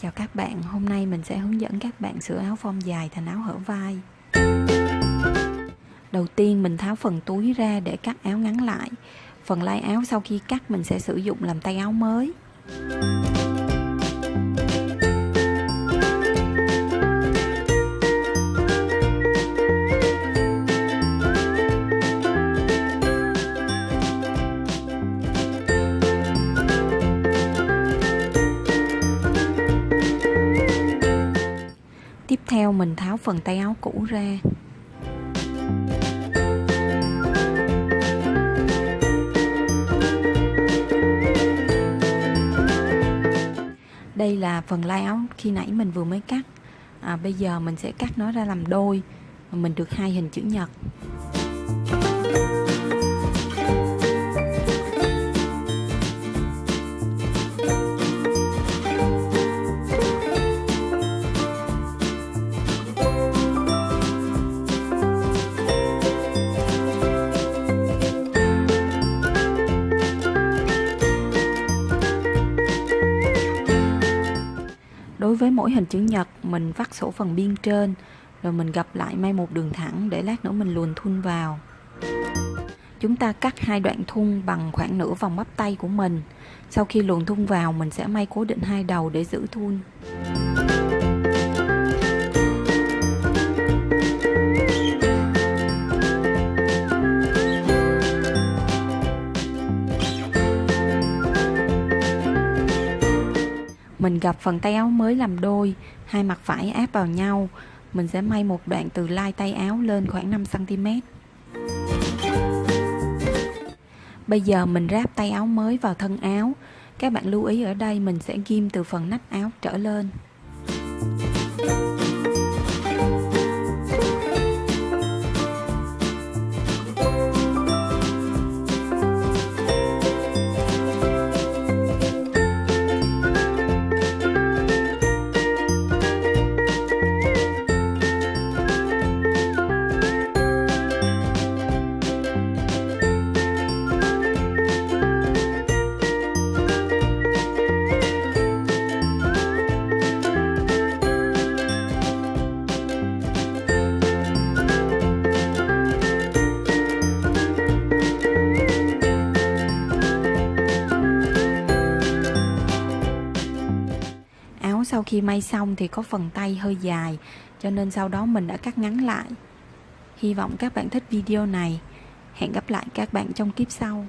Chào các bạn, hôm nay mình sẽ hướng dẫn các bạn sửa áo form dài thành áo hở vai. Đầu tiên mình tháo phần túi ra để cắt áo ngắn lại. Phần lai áo sau khi cắt mình sẽ sử dụng làm tay áo mới. Tiếp theo mình tháo phần tay áo cũ ra. Đây là phần lai áo khi nãy mình vừa mới cắt. Bây giờ mình sẽ cắt nó ra làm đôi. Mình được 2 hình chữ nhật. Đối với mỗi hình chữ nhật, mình vắt sổ phần biên trên, rồi mình gập lại may một đường thẳng để lát nữa mình luồn thun vào. Chúng ta cắt 2 đoạn thun bằng khoảng nửa vòng bắp tay của mình. Sau khi luồn thun vào, mình sẽ may cố định 2 đầu để giữ thun. Mình gập phần tay áo mới làm đôi, hai mặt phải áp vào nhau. Mình sẽ may một đoạn từ lai tay áo lên khoảng 5 cm. Bây giờ mình ráp tay áo mới vào thân áo. Các bạn lưu ý ở đây mình sẽ ghim từ phần nách áo trở lên. Sau khi may xong thì có phần tay hơi dài, cho nên sau đó mình đã cắt ngắn lại. Hy vọng các bạn thích video này. Hẹn gặp lại các bạn trong clip sau.